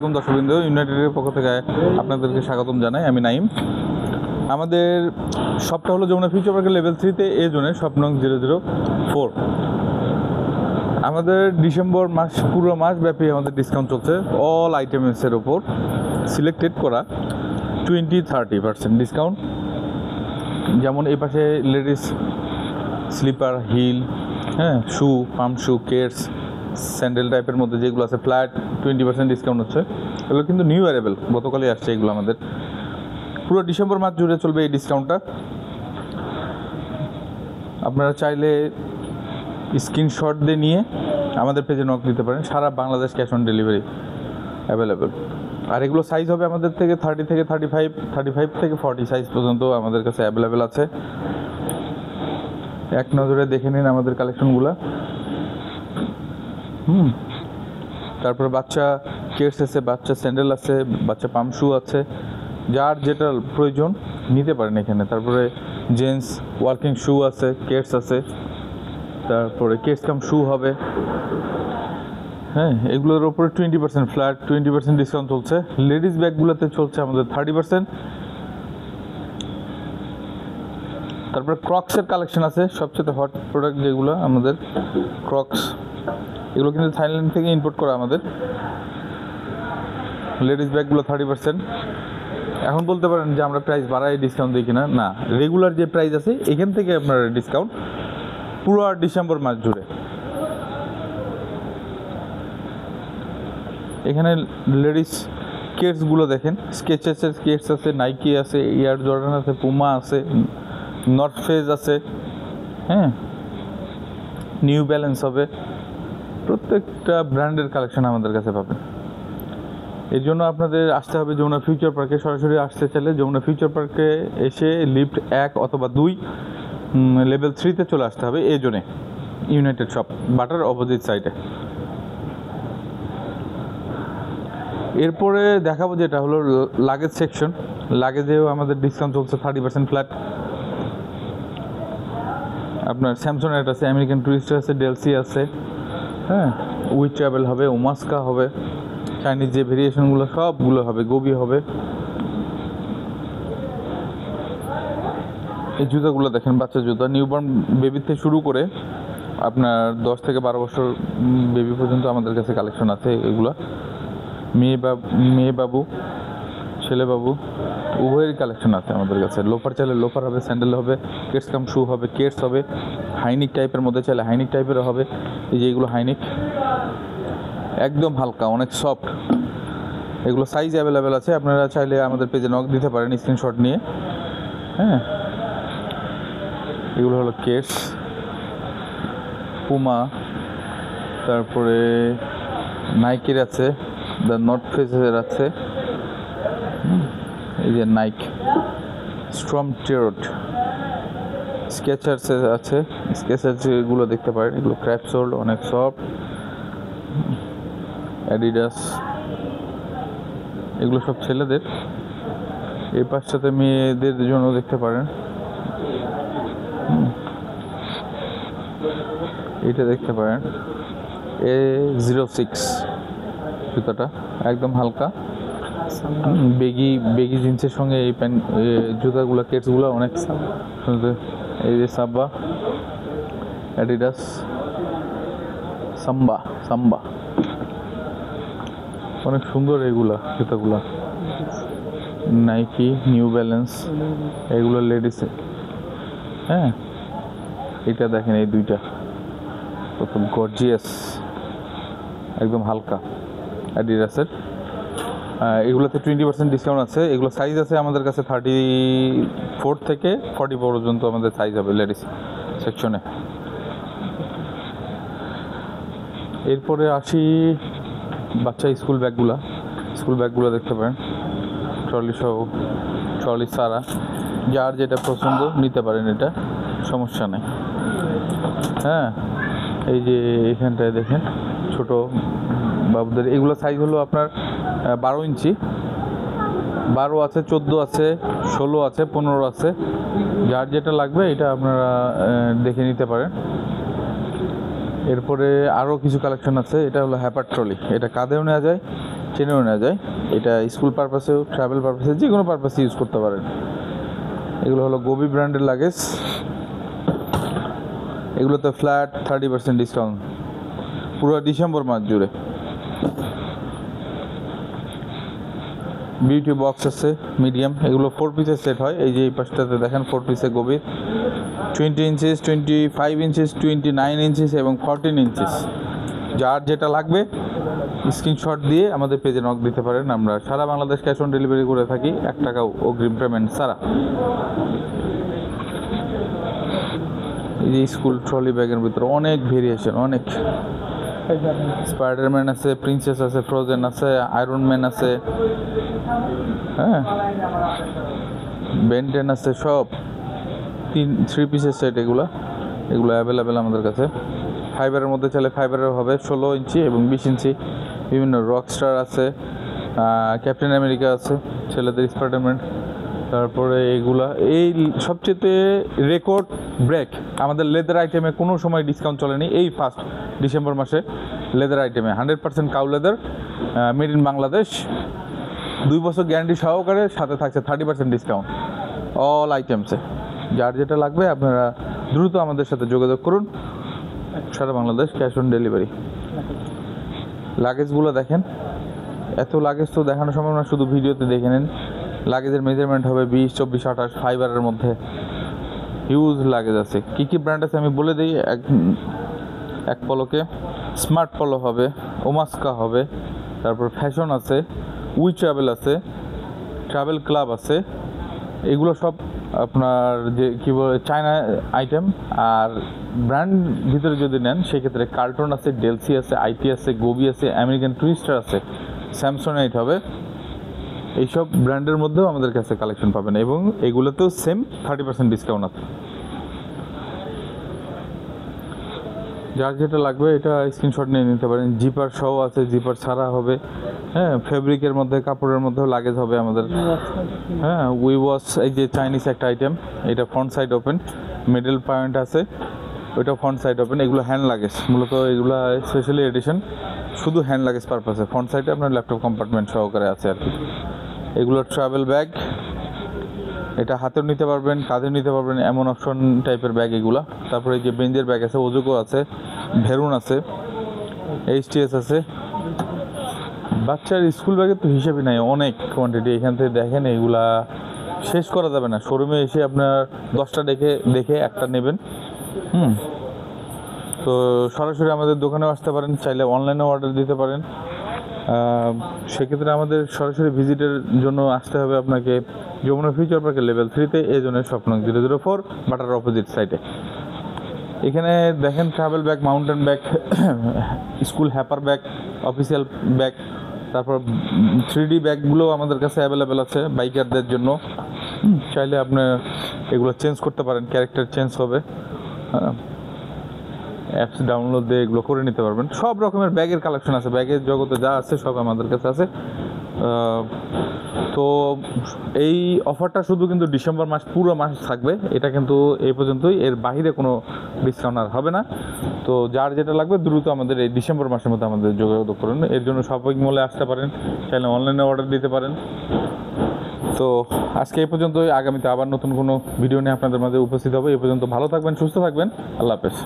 দর্শকবৃন্দ, ইউনাইটেডের পক্ষ থেকে আপনাদেরকে স্বাগতম জানাই। আমি নাইম। আমাদের শপটা হলো যমুনা ফিউচার পার্কের লেভেল 3-তে এ জোনে, শপ নং 004। আমাদের ডিসেম্বর মাস পুরো মাস ব্যাপী আমাদের ডিসকাউন্ট চলছে অল আইটেমসের ওপর, সিলেক্টেড করা 20-30% ডিসকাউন্ট। যেমন এই পাশে লেডিস স্লিপার, হিল, শু, পাম্প শু, কেটস, স্যান্ডেল টাইপের মধ্যে যেগুলো আছে ফ্ল্যাট 20% ডিসকাউন্ট হচ্ছে। এগুলো কিন্তু নিউ অ্যারাইভেল, গতকালই আসছে এগুলো। আমাদের পুরো ডিসেম্বর মাস জুড়ে চলবে এই ডিসকাউন্টটা। আপনারা চাইলে স্ক্রিনশট দিয়ে নিয়ে আমাদের পেজে নক দিতে পারেন। সারা Bangladesh cash on delivery available. আর এগুলো সাইজ হবে আমাদের থেকে 30 থেকে 35, 35 থেকে 40 সাইজ পর্যন্ত আমাদের কাছে অ্যাভেলেবেল আছে। এক নজরে দেখে নিন আমাদের কালেকশনগুলো। তারপরে বাচ্চা কেটস আছে, বাচ্চা স্যান্ডেল আছে, বাচ্চা পাম্প শু আছে, যার যেটা প্রয়োজন নিতে পারেন এখানে। তারপরে জেন্টস ওয়ার্কিং শু আছে, কেটস আছে, তারপরে কেটস কাম শু হবে। এগুলোর ওপরে 20% ফ্ল্যাট 20% ডিসকাউন্ট চলছে। লেডিস ব্যাগগুলোতে চলছে আমাদের 30%। তারপরে ক্রক্সের কালেকশন আছে, সবচেয়ে হট প্রোডাক্ট যেগুলো আমাদের ক্রক্স। এগুলো কিন্তু থাইল্যান্ড থেকে ইম্পোর্ট করা আমাদের। লেডিস ব্যাগগুলো 30%। এখন বলতে পারেন যে আমরা প্রাইস বাড়াই ডিসকাউন্ট দিই কিনা, না, রেগুলার যে প্রাইস আছে এখান থেকে আপনার ডিসকাউন্ট পুরো ডিসেম্বর মাস জুড়ে। এখানে লেডিস কেটসগুলো দেখেন, স্কেচেসের কেটস আছে, নাইকি আছে, এয়ার জর্ডান আছে, পুমা আছে, নর্থ ফেজ আছে, নিউ ব্যালেন্স হবে। প্রত্যেকটা ব্র্যান্ডের কালেকশন আমাদের কাছে পাবেন। এর জন্য আপনাদের আসতে হবে যমুনা ফিউচার পার্কে। সরাসরি আসতে চাইলে যমুনা ফিউচার পার্কে এসে লিফট 1 অথবা 2 লেভেল 3-তে চলে আসতে হবে এই জোনে, ইউনাইটেড শপ বাটার অপোজিট সাইডে। এরপরে দেখাবো যেটা হলো লাগেজ সেকশন। লাগেজেও আমাদের ডিসকাউন্ট চলছে 30% ফ্ল্যাট। আপনার স্যামসংয়ের আছে, আমেরিকান টুরিস্টার আছে, ডেলসি আছে, উই ট্রাভেল হবে, ওমাস্কা হবে, চাইনিজ যে ভেরিয়েশনগুলো সবগুলো হবে, গোবি হবে। এই জুতাগুলো দেখেন, বাচ্চা জুতা, নিউবর্ন বেবি থেকে শুরু করে আপনার 10 থেকে 12 বছর বেবি পর্যন্ত আমাদের কাছে কালেকশন আছে। এগুলো মেয়ে বাবু, ছেলে বাবু উভয়ের কালেকশন আছে আমাদের কাছে। লোফার চাইলে লোফার হবে, স্যান্ডেল হবে, কেটস কাম শু হবে, কেটস হবে, হাইনিক টাইপের মধ্যে চাইলে হাইনিক টাইপেরও হবে। এই যে এগুলো হাইনিক, একদম হালকা, অনেক সফট। এগুলো সাইজ অ্যাভেলেবেল আছে, আপনারা চাইলে আমাদের পেজে নক দিতে পারেন স্ক্রিনশট নিয়ে। এগুলো হলো কেটস, পুমা, তারপরে নাইকির আছে, দ্য নর্থ ফেসের আছে, এই যে নাইক, স্ট্রম টেরোট, স্কেচার্সের আছে, স্কেচার্সগুলো দেখতে পারেন। এগুলো ক্র্যাপ সোল্ড, অনেক সফট। অ্যাডিডাস, এগুলো সব ছেলেদের। এই পাশটাতে মেয়েদের জন্য দেখতে পারেন। এটা দেখতে পারেন A06 জুতাটা, একদম হালকা, বেগি জিন্সের সঙ্গে এই প্যান্ট জুতাগুলো, কেটসগুলো অনেক সুন্দর। এই যে সাব্বা, অ্যাডিডাস, সাম্বা, অনেক সুন্দর এগুলা জুতাগুলা। নাইকি, নিউ ব্যালেন্স, এগুলো লেডিস। এটা দেখেন, এই দুইটা কত গর্জিয়াস, একদম হালকা, অ্যাডিডাসের। এগুলোতে 20% ডিসকাউন্ট আছে। এগুলো সাইজ আছে আমাদের কাছে 34 থেকে 40 পর্যন্ত আমাদের সাইজ হবে লেডিস সেকশনে। এরপরে আসি বাচ্চা স্কুল ব্যাগগুলো দেখতে পারেন, ট্রলি সারা, যার যেটা পছন্দ নিতে পারেন, এটা সমস্যা নেই। এই যে এখানটায় দেখেন ছোট বাবুদের, এগুলো সাইজ হলো আপনার 12 ইঞ্চি, 12 আছে, 14 আছে, 16 আছে, 15 আছে, যার যেটা লাগবে এটা আপনারা দেখে নিতে পারেন। এরপরে আরও কিছু কালেকশন আছে। এটা হলো হ্যাপার ট্রলি, এটা কাঁধেও নেওয়া যায়, টেনেও নেওয়া যায়। এটা স্কুল পারপাসেও, ট্রাভেল পারপাসে, যে কোনো পারপাসে ইউজ করতে পারেন। এগুলো হলো গোবি ব্র্যান্ডের লাগেজ। এগুলোতে ফ্ল্যাট 30% ডিসকাউন্ট পুরো ডিসেম্বর মাস জুড়ে। বিউটি বক্স আছে মিডিয়াম, এগুলো 4 পিসের সেট হয়। এই যে এই পাশটাতে দেখেন 4 পিসের গভীর, 20 ইঞ্চিস, 25 ইঞ্চিস, 29 ইঞ্চিস এবং 14 ইঞ্চিস। যার যেটা লাগবে স্ক্রিনশট দিয়ে আমাদের পেজে নক দিতে পারেন। আমরা সারা বাংলাদেশ ক্যাশ অন ডেলিভারি করে থাকি, 1 টাকাও অগ্রিম পেমেন্ট ছাড়া। এই যে স্কুল ট্রলি ব্যাগের ভিতরে অনেক ভেরিয়েশন, অনেক স্পাইডারম্যান আছে, প্রিন্সেস আছে, ফ্রোজেন আছে, আয়রন ম্যান আছে, হ্যাঁ, বেনটেন আছে, সব 3 পিসের সেট। এগুলো অ্যাভেলেবেল আমাদের কাছে। ফাইবারের মধ্যে চাইলে ফাইবারের হবে 16 ইঞ্চি এবং 20 ইঞ্চি। বিভিন্ন রকস্টার আছে, ক্যাপ্টেন আমেরিকা আছে, ছেলেদের স্পাইডারম্যান। তারপরে এইগুলা, এই সবচেয়ে রেকর্ড ব্রেক আমাদের লেদার আইটেমে কোনো সময় ডিসকাউন্ট চলেনি। এই ফার্স্ট ডিসেম্বর মাসে লেদার আইটেমে 100% cow leather, made in Bangladesh, 2 বছর গ্যারান্টি সহকারে, সাথে থাকছে 30% ডিসকাউন্ট অল আইটেমসে। যার যেটা লাগবে আপনারা দ্রুত আমাদের সাথে যোগাযোগ করুন। সারা বাংলাদেশ ক্যাশ অন ডেলিভারি। লাগেজগুলো দেখেন, এত লাগেজ তো দেখানো সম্ভব না, শুধু ভিডিওতে দেখে নিন। লাগেজের মেজারমেন্ট হবে 20, 24, 28 ফাইবারের মধ্যে হিউজ লাগেজ আছে। কী কী ব্র্যান্ড আছে আমি বলে দিই এক পলকে। স্মার্ট পলো হবে, ওমাস্কা হবে, তারপর ফ্যাশন আছে, উই ট্রাভেল আছে, ট্রাভেল ক্লাব আছে। এগুলো সব আপনার যে কী বলে চায়না আইটেম। আর ব্র্যান্ড ভিতরে যদি নেন সেক্ষেত্রে কার্টন আছে, ডেলসি আছে, আইটি আছে, গোবি আছে, আমেরিকান টুরিস্টার আছে, স্যামসোনাইট হবে। এইসব ব্র্যান্ডের মধ্যেও আমাদের কাছে কালেকশন পাবেন এবং এগুলোতেও সেম 30% ডিসকাউন্ট আছে। যার যেটা লাগবে এটা স্ক্রিনশট নিয়ে নিতে পারেন। জিপার সহ আছে, জিপার ছাড়া হবে, হ্যাঁ, ফেব্রিকের মধ্যে, কাপড়ের মধ্যেও লাগেজ হবে আমাদের। হ্যাঁ, উই ওয়াশ, এই যে চাইনিজ একটা আইটেম, এটা front side open, middle point আছে, ওইটা ফ্রন্ট সাইড ওপেন। এগুলো হ্যান্ড লাগেজ, মূলত এগুলো স্পেশালি এডিশন, শুধু হ্যান্ড লাগেজ পারপাসে। ফ্রন্ট সাইডে আপনার ল্যাপটপ কম্পার্টমেন্ট সহকারে আছে আর কি। এগুলো ট্রাভেল ব্যাগ, এটা হাতেও নিতে পারবেন, কাঁধেও নিতে পারবেন, এমন অপশন টাইপের ব্যাগ এগুলা। তারপরে এই যে বেঞ্জের ব্যাগ আছে, ওজুকো আছে, ভেরুন আছে, এইচটিএস আছে। বাচ্চার স্কুল ব্যাগের তো হিসেবই নাই, অনেক কোয়ান্টিটি। এখান থেকে দেখেন, এগুলা শেষ করা যাবে না। শোরুমে এসে আপনার 10টা দেখে একটা নেবেন। তো সরাসরি আমাদের দোকানেও আসতে পারেন, চাইলে অনলাইনেও অর্ডার দিতে পারেন। সেক্ষেত্রে আমাদের সরাসরি ভিজিটের জন্য আসতে হবে আপনাকে যমুনা ফিউচার পার্কের লেভেল 3-তে, এই জন্য স্বপ্ন 004 বাটার অপোজিট সাইডে। এখানে দেখেন travel bag, mountain bag, school হ্যাপার ব্যাগ, অফিসিয়াল ব্যাগ, তারপর 3D ব্যাগগুলোও আমাদের কাছে অ্যাভেলেবেল আছে বাইকারদের জন্য। চাইলে আপনি এগুলো চেঞ্জ করতে পারেন, ক্যারেক্টার চেঞ্জ হবে। অ্যাপস ডাউনলোড দিয়ে এগুলো করে নিতে পারবেন। সব রকমের ব্যাগের কালেকশন আছে, ব্যাগের জগতে যা আছে সব আমাদের কাছে আছে। তো এই অফারটা শুধু কিন্তু ডিসেম্বর মাস, পুরো মাস থাকবে। এটা কিন্তু এই পর্যন্তই, এর বাইরে কোনো ডিসকাউন্ট আর হবে না। তো যার যেটা লাগবে দ্রুত আমাদের এই ডিসেম্বর মাসের মধ্যে আমাদের যোগাযোগ করুন। এর জন্য শপিং মলে আসতে পারেন, চাইলে অনলাইনে অর্ডার দিতে পারেন। তো আজকে এই পর্যন্তই, আগামীতে আবার নতুন কোনো ভিডিও নিয়ে আপনাদের মাঝে উপস্থিত হবে। এই পর্যন্ত ভালো থাকবেন, সুস্থ থাকবেন, আল্লাহ হাফেজ।